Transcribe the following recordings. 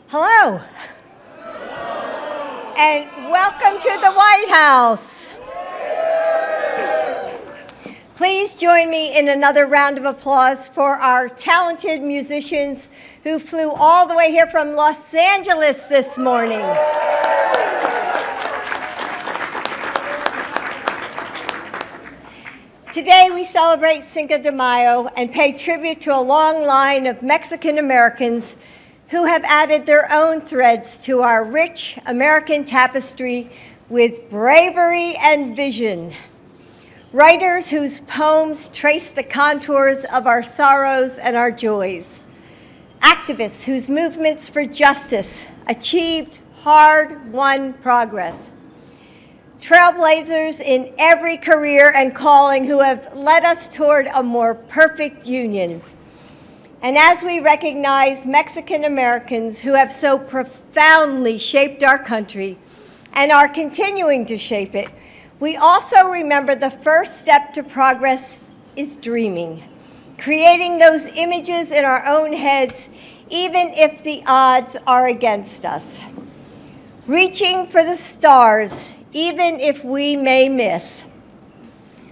Hello. And welcome to the White House. Please join me in another round of applause for our talented musicians who flew all the way here from Los Angeles this morning. Today we celebrate Cinco de Mayo and pay tribute to a long line of Mexican Americans who have added their own threads to our rich American tapestry with bravery and vision. Writers whose poems trace the contours of our sorrows and our joys. Activists whose movements for justice achieved hard-won progress. Trailblazers in every career and calling who have led us toward a more perfect union. And as we recognize Mexican Americans who have so profoundly shaped our country and are continuing to shape it, we also remember the first step to progress is dreaming, creating those images in our own heads, even if the odds are against us. Reaching for the stars, even if we may miss.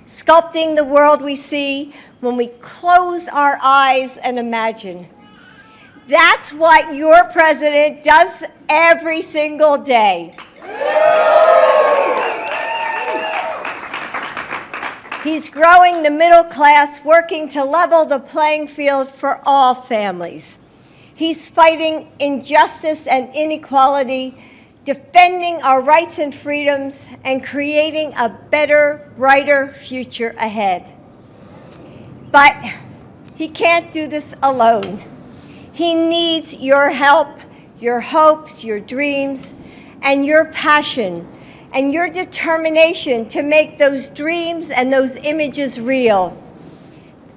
Sculpting the world we see when we close our eyes and imagine. That's what your president does every single day. He's growing the middle class, working to level the playing field for all families. He's fighting injustice and inequality, defending our rights and freedoms, and creating a better, brighter future ahead. But he can't do this alone. He needs your help, your hopes, your dreams, and your passion, and your determination to make those dreams and those images real.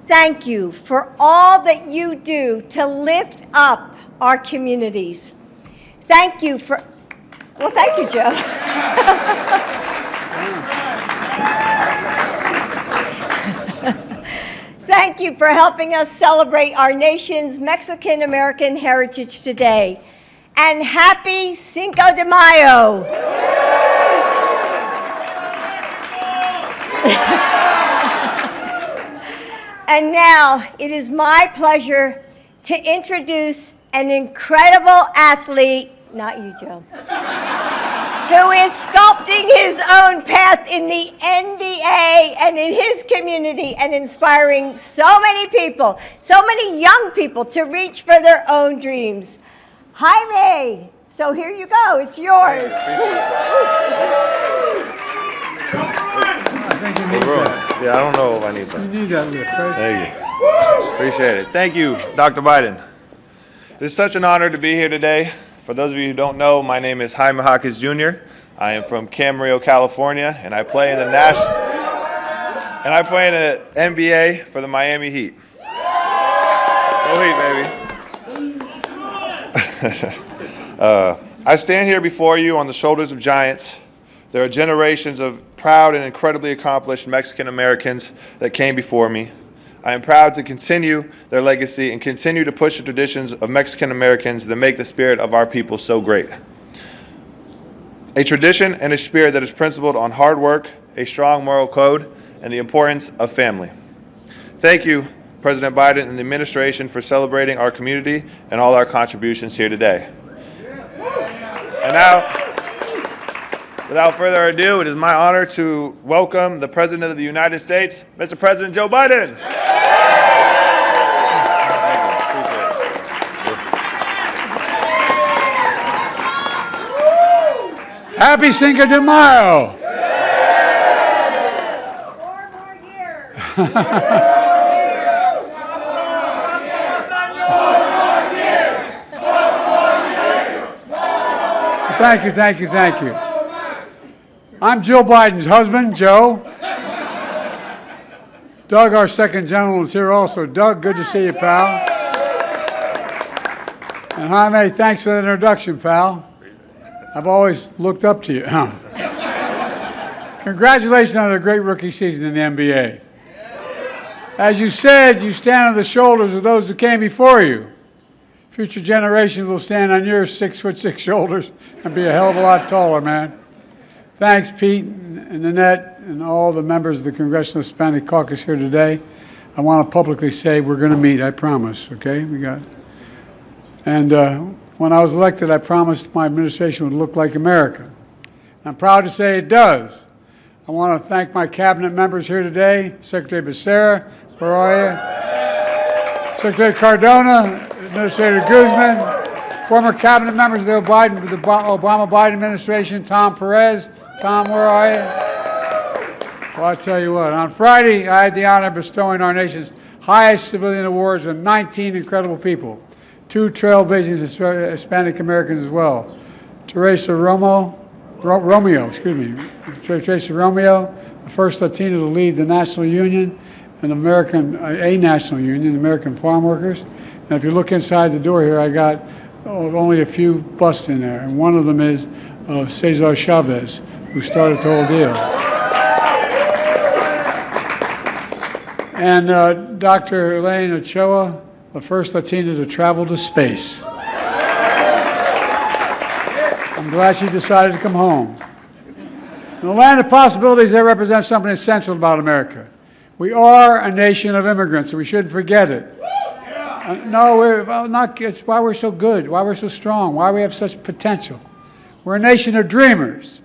Thank you for all that you do to lift up our communities. Thank you for, well, thank you, Joe. Thank you for helping us celebrate our nation's Mexican-American heritage today. And happy Cinco de Mayo. And now it is my pleasure to introduce an incredible athlete, not you, Joe, who is sculpting his own path in the NBA and in his community and inspiring so many people, so many young people to reach for their own dreams. Jaime, so here you go, it's yours. Yeah, I don't know if I need that. You need that lift, right? Thank you. Appreciate it. Thank you, Dr. Biden. It is such an honor to be here today. For those of you who don't know, my name is Jaime Jaquez Jr. I am from Camarillo, California, and I play in the NBA for the Miami Heat. Go Heat, baby. I stand here before you on the shoulders of giants. There are generations of proud and incredibly accomplished Mexican Americans that came before me. I am proud to continue their legacy and continue to push the traditions of Mexican Americans that make the spirit of our people so great. A tradition and a spirit that is principled on hard work, a strong moral code, and the importance of family. Thank you, President Biden and the administration, for celebrating our community and all our contributions here today. And now, without further ado, it is my honor to welcome the President of the United States, Mr. President Joe Biden. Happy Cinco de Mayo! 4 more years. Thank you, thank you, thank you. I'm Jill Biden's husband, Joe. Doug, our second gentleman, is here also. Doug, good to see you, pal. And Jaime, thanks for the introduction, pal. I've always looked up to you. Congratulations on a great rookie season in the NBA. As you said, you stand on the shoulders of those who came before you. Future generations will stand on your 6'6" shoulders and be a hell of a lot taller, man. Thanks, Pete and Nanette and all the members of the Congressional Hispanic Caucus here today. I want to publicly say we're going to meet, I promise, okay? When I was elected, I promised my administration would look like America. I'm proud to say it does. I want to thank my cabinet members here today. Secretary Becerra, where are you? Secretary Cardona, Administrator Guzman, former cabinet members of the Obama-Biden administration, Tom Perez. Tom, where are you? Well, I'll tell you what, on Friday, I had the honor of bestowing our nation's highest civilian awards on 19 incredible people, 2 trailblazing Hispanic Americans as well. Teresa Romeo, the first Latina to lead the national union, a national union, the American Farm Workers. And if you look inside the door here, I got only a few busts in there, and one of them is of Cesar Chavez, who started the whole deal. And Dr. Elaine Ochoa, the first Latina to travel to space. I'm glad she decided to come home. In the land of possibilities, they represent something essential about America. We are a nation of immigrants, and we shouldn't forget it. It's why we're so good, why we're so strong, why we have such potential. We're a nation of dreamers.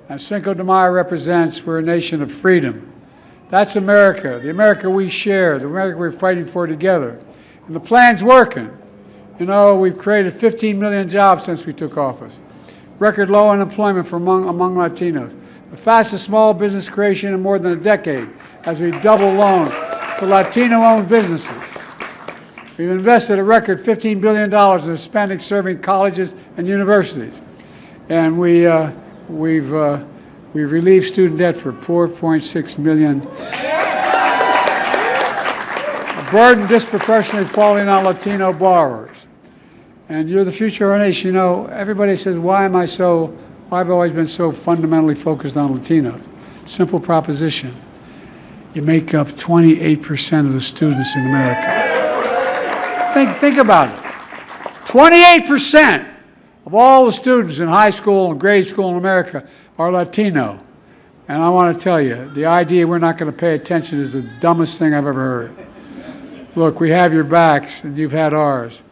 As Cinco de Mayo represents, we're a nation of freedom. That's America, the America we share, the America we're fighting for together. And the plan's working. You know, we've created 15 million jobs since we took office. Record low unemployment among Latinos. The fastest small business creation in more than a decade as we double loans to Latino-owned businesses. We've invested a record $15 billion in Hispanic-serving colleges and universities. And we've relieved student debt for 4.6 million. A burden disproportionately falling on Latino borrowers. And you're the future of our nation. You know, everybody says, why have I always been so fundamentally focused on Latinos? Simple proposition. You make up 28% of the students in America. Think about it. 28% of all the students in high school and grade school in America are Latino. And I want to tell you, the idea we're not going to pay attention is the dumbest thing I've ever heard. Look, we have your backs, and you've had ours.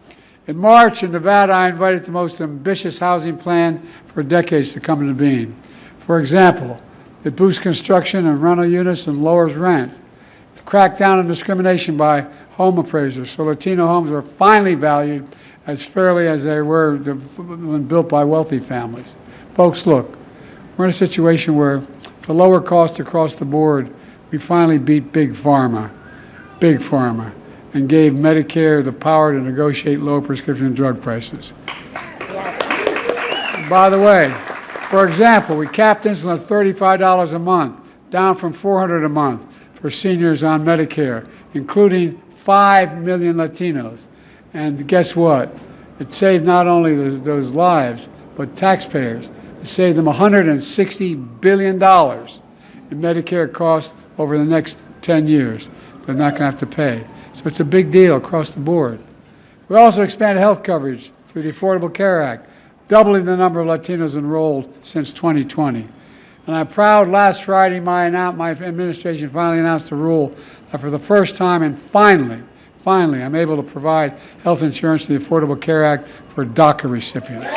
In March, in Nevada, I invited the most ambitious housing plan for decades to come into being. For example, it boosts construction and rental units and lowers rent. It cracked down on discrimination by home appraisers, so Latino homes are finally valued as fairly as they were when built by wealthy families. Folks, look, we're in a situation where, for lower costs across the board, we finally beat Big Pharma, and gave Medicare the power to negotiate low prescription drug prices. Yes. By the way, for example, we capped insulin at $35 a month, down from $400 a month for seniors on Medicare, including 5 million Latinos. And guess what? It saved not only those lives, but taxpayers. It saved them $160 billion in Medicare costs over the next 10 years. They're not going to have to pay. So it's a big deal across the board. We also expanded health coverage through the Affordable Care Act, doubling the number of Latinos enrolled since 2020. And I'm proud last Friday my administration finally announced a rule that for the first time and finally, I'm able to provide health insurance to the Affordable Care Act for DACA recipients.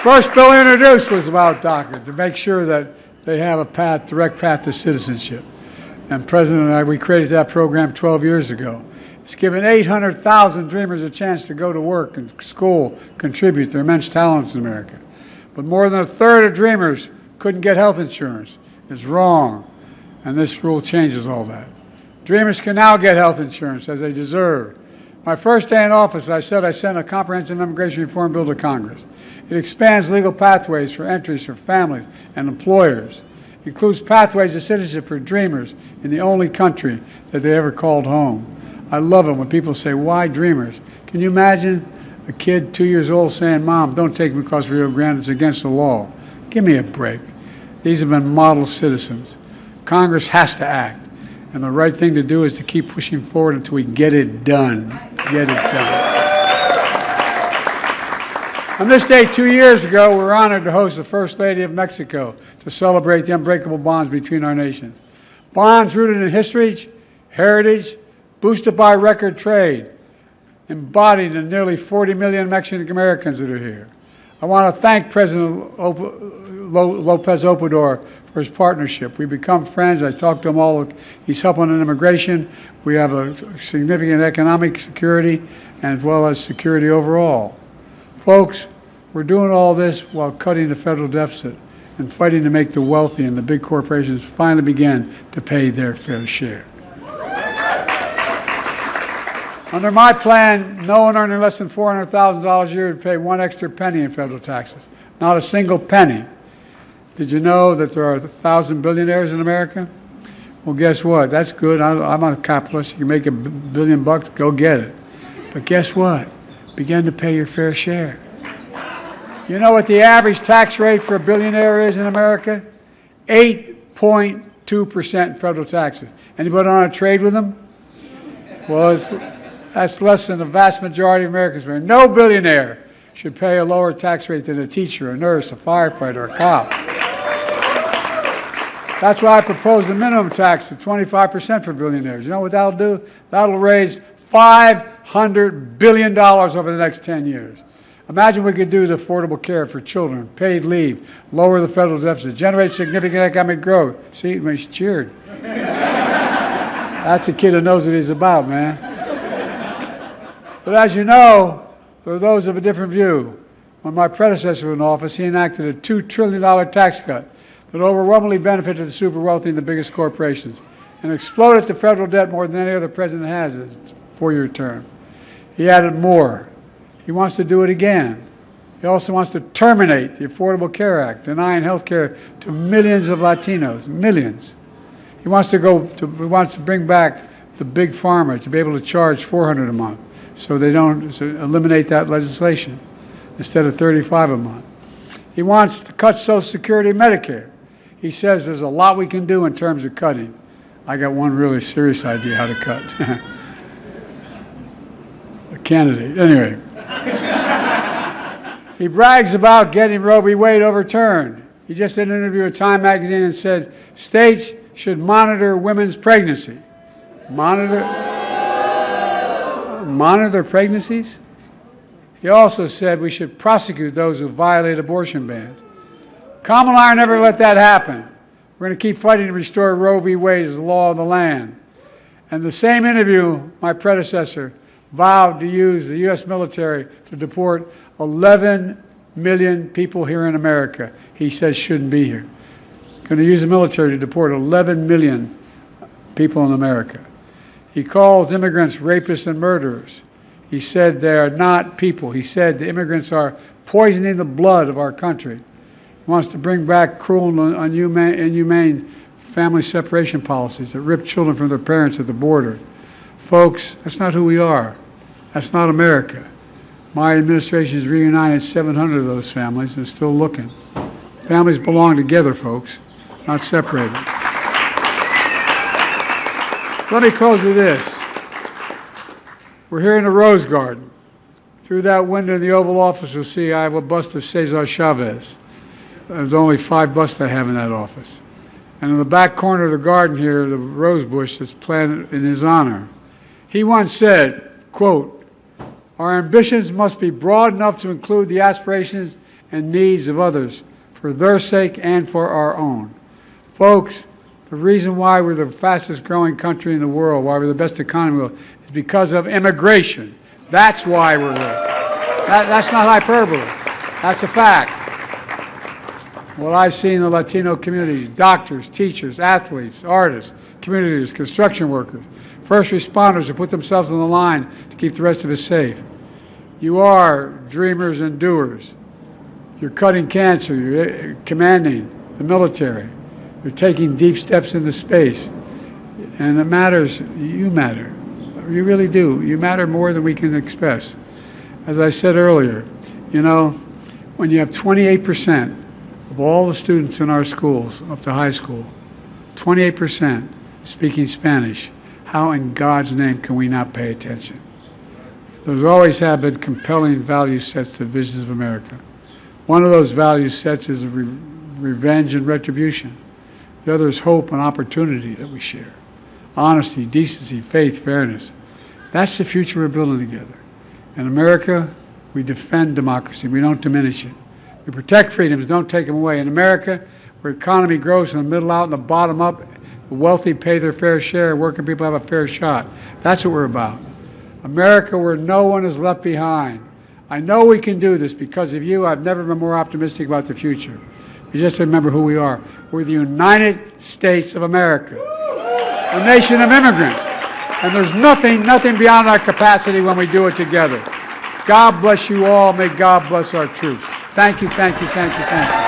First bill introduced was about DACA, to make sure that they have a direct path to citizenship. And President and I, we created that program 12 years ago. It's given 800,000 dreamers a chance to go to work and school, contribute their immense talents in America. But more than a third of dreamers couldn't get health insurance. It's wrong. And this rule changes all that. Dreamers can now get health insurance as they deserve. My first day in office, I said I sent a comprehensive immigration reform bill to Congress. It expands legal pathways for entries for families and employers. It includes pathways to citizenship for dreamers in the only country that they ever called home. I love it when people say, why dreamers? Can you imagine a kid 2 years old saying, Mom, don't take me across Rio Grande, it's against the law. Give me a break. These have been model citizens. Congress has to act. And the right thing to do is to keep pushing forward until we get it done. Get it done. On this day 2 years ago, we were honored to host the First Lady of Mexico to celebrate the unbreakable bonds between our nations. Bonds rooted in history, heritage, boosted by record trade, embodied in nearly 40 million Mexican Americans that are here. I want to thank President Lopez Obrador for his partnership. We've become friends. I talk to him all. He's helping on immigration. We have a significant economic security as well as security overall. Folks, we're doing all this while cutting the federal deficit and fighting to make the wealthy and the big corporations finally begin to pay their fair share. Under my plan, no one earning less than $400,000 a year would pay one extra penny in federal taxes. Not a single penny. Did you know that there are 1,000 billionaires in America? Well, guess what? That's good. I'm a capitalist. You make $1 billion bucks, go get it. But guess what? Begin to pay your fair share. You know what the average tax rate for a billionaire is in America? 8.2% federal taxes. Anybody want to trade with them? Well, that's less than the vast majority of Americans. No billionaire should pay a lower tax rate than a teacher, a nurse, a firefighter, a cop. That's why I propose the minimum tax of 25% for billionaires. You know what that'll do? That'll raise $500 billion over the next 10 years. Imagine we could do the affordable care for children, paid leave, lower the federal deficit, generate significant economic growth. See, he cheered. That's a kid who knows what he's about, man. But as you know, there are those of a different view. When my predecessor was in office, he enacted a $2 trillion tax cut that overwhelmingly benefited the super wealthy and the biggest corporations and exploded the federal debt more than any other president has in his 4-year term. He added more. He wants to do it again. He also wants to terminate the Affordable Care Act, denying health care to millions of Latinos, millions. He wants to bring back the big pharma to be able to charge $400 a month, so they don't eliminate that legislation instead of $35 a month. He wants to cut Social Security and Medicare. He says there's a lot we can do in terms of cutting. I got one really serious idea how to cut. A candidate. Anyway. He brags about getting Roe v. Wade overturned. He just did an interview with Time magazine and said states should monitor women's pregnancy. Monitor their pregnancies? He also said we should prosecute those who violate abortion bans. Kamala and I never let that happen. We're going to keep fighting to restore Roe v. Wade as the law of the land. And the same interview, my predecessor vowed to use the U.S. military to deport 11 million people here in America he says shouldn't be here. Going to use the military to deport 11 million people in America. He calls immigrants rapists and murderers. He said they are not people. He said the immigrants are poisoning the blood of our country. He wants to bring back cruel and inhumane family separation policies that rip children from their parents at the border. Folks, that's not who we are. That's not America. My administration has reunited 700 of those families and is still looking. Families belong together, folks, not separated. Let me close with this. We're here in the Rose Garden. Through that window in the Oval Office, you'll see I have a bust of Cesar Chavez. There's only 5 busts I have in that office. And in the back corner of the garden here, the rose bush that's planted in his honor. He once said, quote, "Our ambitions must be broad enough to include the aspirations and needs of others for their sake and for our own." Folks, the reason why we're the fastest growing country in the world, why we're the best economy in the world, is because of immigration. That's why we're there. That's not hyperbole. That's a fact. What I see in the Latino communities, doctors, teachers, athletes, artists, community leaders, construction workers, first responders who put themselves on the line to keep the rest of us safe. You are dreamers and doers. You're cutting cancer. You're commanding the military. You're taking deep steps into space. And it matters. You matter. You really do. You matter more than we can express. As I said earlier, you know, when you have 28% of all the students in our schools up to high school, 28% speaking Spanish. How in God's name can we not pay attention? Those always have been compelling value sets to visions of America. One of those value sets is revenge and retribution. The other is hope and opportunity that we share. Honesty, decency, faith, fairness. That's the future we're building together. In America, we defend democracy. We don't diminish it. We protect freedoms, don't take them away. In America, where economy grows from the middle out and the bottom up, the wealthy pay their fair share, working people have a fair shot. That's what we're about. America, where no one is left behind. I know we can do this because of you. I've never been more optimistic about the future. You just remember who we are. We're the United States of America, a nation of immigrants. And there's nothing beyond our capacity when we do it together. God bless you all. May God bless our troops. Thank you, thank you, thank you, thank you.